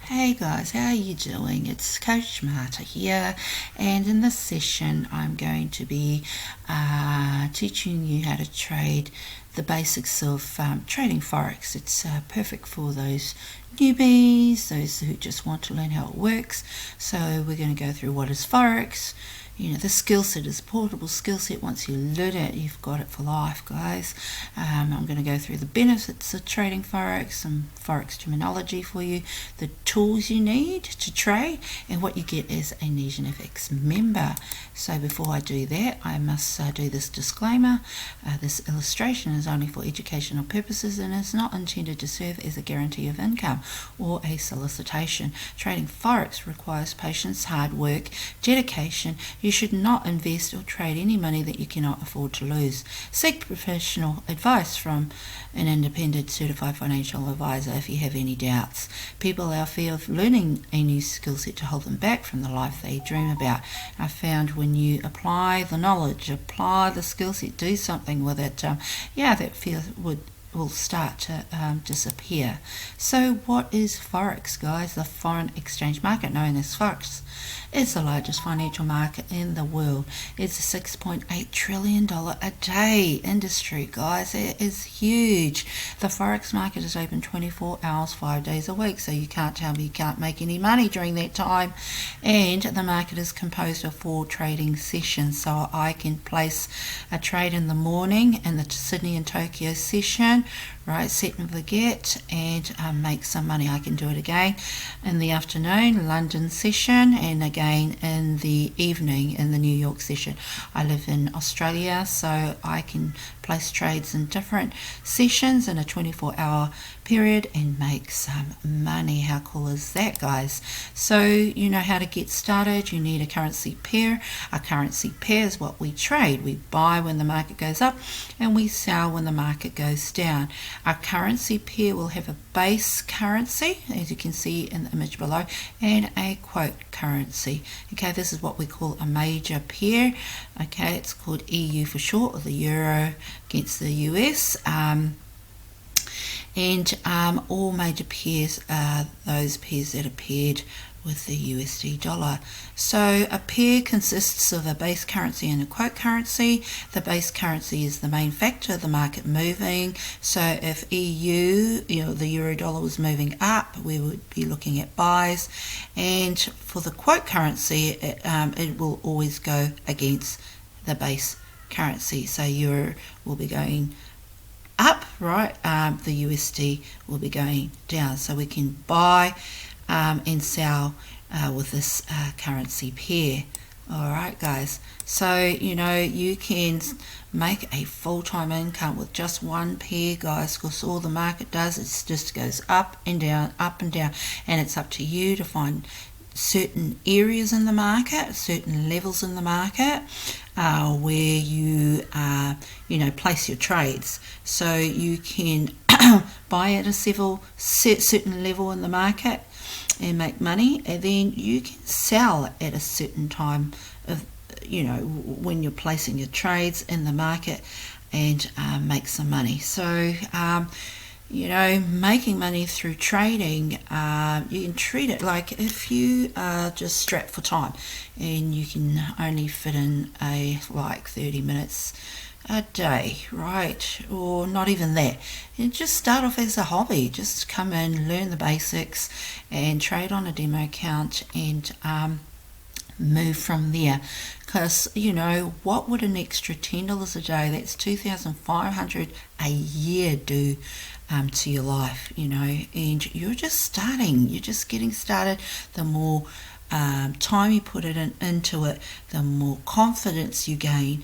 Hey guys, how are you doing? It's Coach Marta here, and in this session I'm going to be teaching you how to trade the basics of trading Forex. It's perfect for those newbies, those who just want to learn how it works. So we're going to go through what is Forex. You know, the skill set is a portable skill set. Once you learn it, you've got it for life, guys. I'm going to go through the benefits of trading Forex, some Forex terminology for you, the tools you need to trade, and what you get as a Nation FX member. So before I do that, I must do this disclaimer. This illustration is only for educational purposes and is not intended to serve as a guarantee of income or a solicitation. Trading Forex requires patience, hard work, dedication. You should not invest or trade any money that you cannot afford to lose. Seek professional advice from an independent certified financial advisor if you have any doubts. People allow fear of learning a new skill set to hold them back from the life they dream about. I found when you apply the knowledge, apply the skill set, do something with it, that fear will start to disappear. So what is Forex, guys? The foreign exchange market, known as Forex, is the largest financial market in the world. It's a $6.8 trillion a day industry, guys. It is huge. The Forex market is open 24 hours, 5 days a week, so you can't tell me you can't make any money during that time. And the market is composed of 4 trading sessions, so I can place a trade in the morning in the Sydney and Tokyo session, right, set and forget, and make some money. I can do it again in the afternoon, London session, and again in the evening in the New York session. I live in Australia, so I can place trades in different sessions in a 24-hour period and make some money. How cool is that, guys? So you know how to get started. You need a currency pair. A currency pair is what we trade. We buy when the market goes up and we sell when the market goes down. Our currency pair will have a base currency, as you can see in the image below, and a quote currency. Okay, this is what we call a major pair. Okay, it's called EU for short, or the euro against the US. All major pairs are those pairs that are paired with the USD dollar. So a pair consists of a base currency and a quote currency. The base currency is the main factor of the market moving. So if EU, the euro dollar was moving up, we would be looking at buys. And for the quote currency, it will always go against the base currency. So euro will be going up, right? The USD will be going down. So we can buy and sell with this currency pair. All right, guys. So you can make a full-time income with just one pair, guys, because all the market does is just goes up and down, and it's up to you to find certain areas in the market, certain levels in the market, where you place your trades. So you can buy at a certain level in the market and make money, and then you can sell at a certain time of when you're placing your trades in the market and make some money. So making money through trading, you can treat it like if you are just strapped for time and you can only fit in 30 minutes a day, right? Or not even that. And just start off as a hobby. Just come in, learn the basics, and trade on a demo account and move from there. Because what would an extra $10 a day, that's $2,500 a year, do to your life? And you're just starting, you're just getting started. The more time you put into it, the more confidence you gain.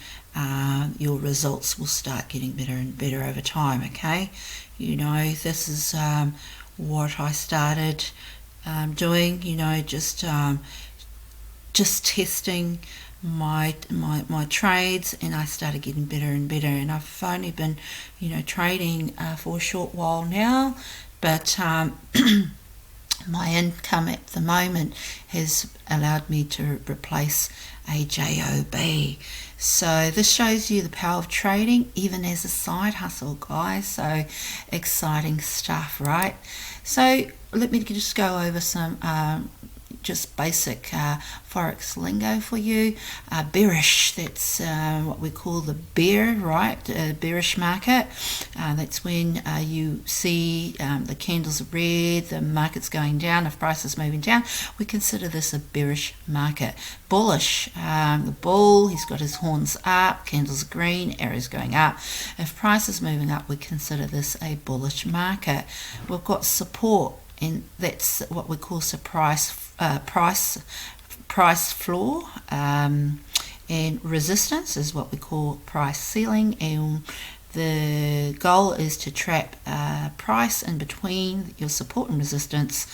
Your results will start getting better and better over time. Okay, this is what I started doing. Just testing my trades, and I started getting better and better. And I've only been trading for a short while now, but my income at the moment has allowed me to replace a job. So this shows you the power of trading even as a side hustle, guys. So exciting stuff, right? So let me just go over some just basic Forex lingo for you. Bearish, that's what we call the bear, right? Bearish market. That's when you see the candles are red, the market's going down, if price is moving down, we consider this a bearish market. Bullish, the bull, he's got his horns up, candles are green, arrows going up. If price is moving up, we consider this a bullish market. We've got support, and that's what we call price floor, and resistance is what we call price ceiling, and the goal is to trap price in between your support and resistance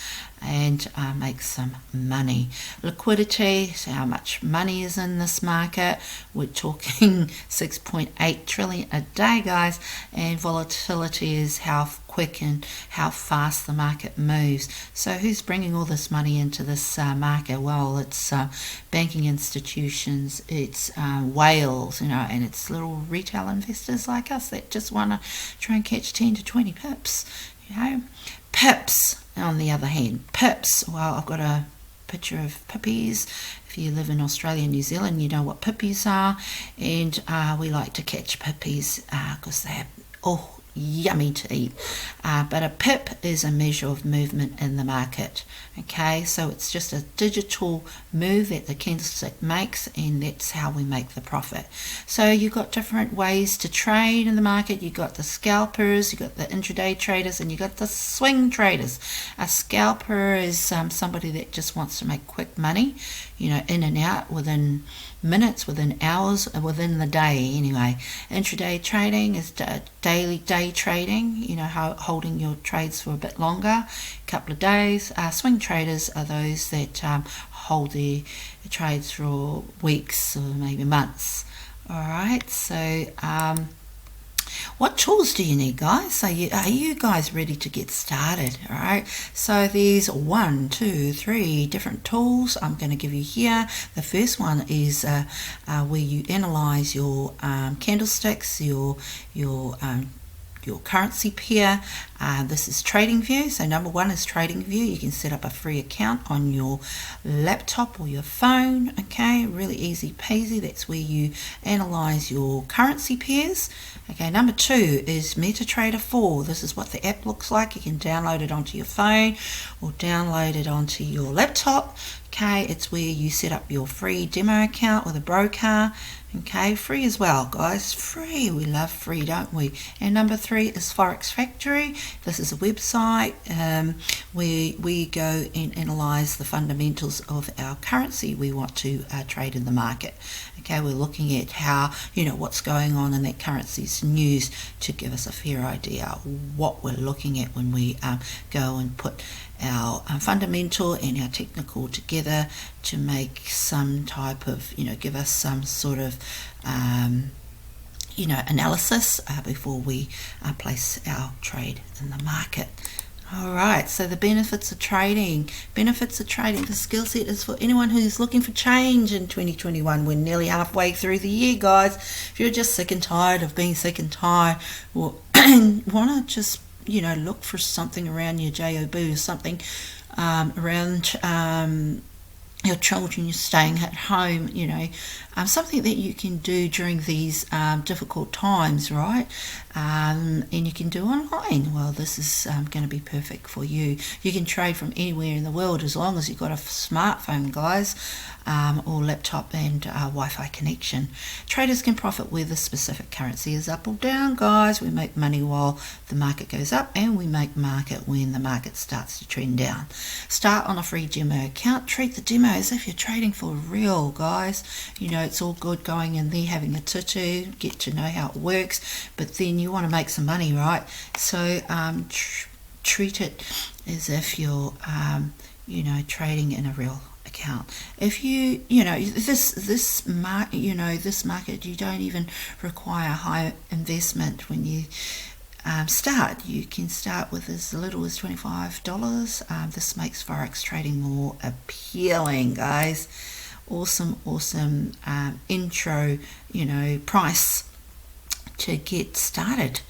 and make some money. Liquidity, so how much money is in this market. We're talking 6.8 trillion a day, guys, and volatility is how quick and how fast the market moves. So who's bringing all this money into this market? Well, it's banking institutions, it's whales, and it's little retail investors like us that just want to try and catch 10 to 20 pips. Pips, on the other hand, pips, well, I've got a picture of pippies. If you live in Australia and New Zealand, you know what pippies are, and we like to catch pippies because they're yummy to eat. But a pip is a measure of movement in the market. Okay, so it's just a digital move that the candlestick makes, and that's how we make the profit. So you've got different ways to trade in the market. You've got the scalpers, you've got the intraday traders, and you've got the swing traders. A scalper is somebody that just wants to make quick money, in and out within minutes, within hours, within the day anyway. Intraday trading is daily day trading, holding your trades for a bit longer, a couple of days. Swing traders are those that hold their trades for weeks or maybe months. Alright, so what tools do you need, guys? Are you guys ready to get started? All right, so there's 1, 2, 3 different tools I'm going to give you here. The first one is where you analyze your candlesticks, your currency pair. This is TradingView. So number 1 is TradingView. You can set up a free account on your laptop or your phone. Okay, really easy peasy. That's where you analyze your currency pairs. Okay, number 2 is MetaTrader 4. This is what the app looks like. You can download it onto your phone or download it onto your laptop. Okay, it's where you set up your free demo account with a broker. Okay, free as well, guys. Free. We love free, don't we? And number 3 is Forex Factory. This is a website where we go and analyze the fundamentals of our currency we want to trade in the market. Okay, we're looking at how, what's going on in that currency's news to give us a fair idea what we're looking at when we go and put our fundamental and our technical together to make some type of, give us some sort of, analysis before we place our trade in the market. All right, so the benefits of trading. The skill set is for anyone who's looking for change in 2021. We're nearly halfway through the year, guys. If you're just sick and tired of being sick and tired, or want to just look for something around your job or something around your children, you're staying at home, something that you can do during these difficult times, right? And you can do online. Well, this is going to be perfect for you. You can trade from anywhere in the world as long as you've got a smartphone, guys, or laptop and Wi-Fi connection. Traders can profit whether specific currency is up or down, guys. We make money while the market goes up, and we make market when the market starts to trend down. Start on a free demo account. Treat the demo as if you're trading for real, guys. It's all good going in there, having a tutu, get to know how it works, but then you want to make some money, right? So treat it as if you're trading in a real account. If this market, you don't even require high investment when you start. You can start with as little as $25. This makes Forex trading more appealing, guys. Awesome intro price to get started.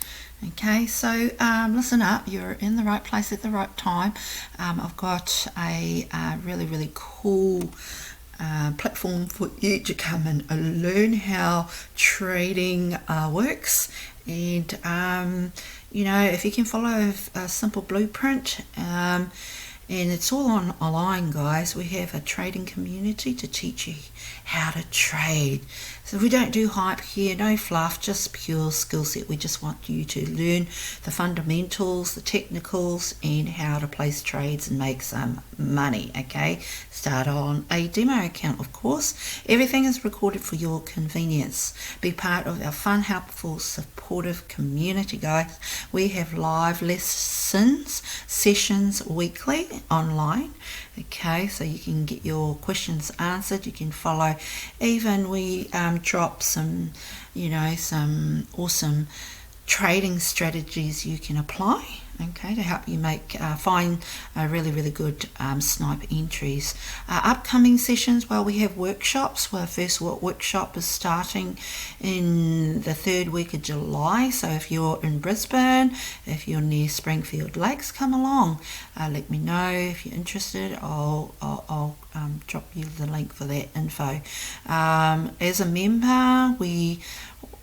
Okay, so listen up, you're in the right place at the right time. I've got a really cool platform for you to come and learn how trading works. And if you can follow a simple blueprint, and it's all online, guys. We have a trading community to teach you how to trade. So we don't do hype here, no fluff, just pure skill set. We just want you to learn the fundamentals, the technicals, and how to place trades and make some money, okay? Start on a demo account, of course. Everything is recorded for your convenience. Be part of our fun, helpful, supportive community, guys. We have live lessons, sessions weekly online, okay, so you can get your questions answered. You can follow, even we drop some some awesome trading strategies you can apply, okay, to help you find really good sniper entries. Upcoming sessions, well, we have workshops. Well, first workshop is starting in the third week of July, so if you're in Brisbane, if you're near Springfield Lakes, come along. Let me know if you're interested. I'll drop you the link for that info. As a member, we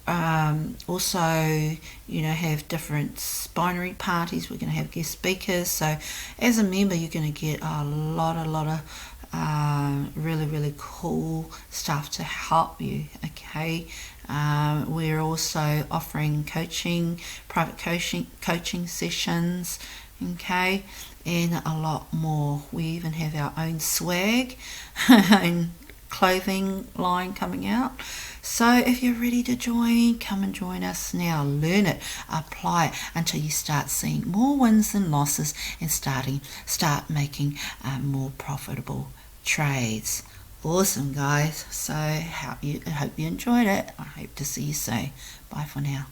also have different binary parties. We're going to have guest speakers, so as a member you're going to get a lot of really cool stuff to help you, okay. We're also offering private coaching sessions, okay, and a lot more. We even have our own swag and clothing line coming out. So if you're ready to join, come and join us now. Learn it, apply it until you start seeing more wins than losses and start making more profitable trades. Awesome, guys. So I hope you enjoyed it. I hope to see you soon. Bye for now.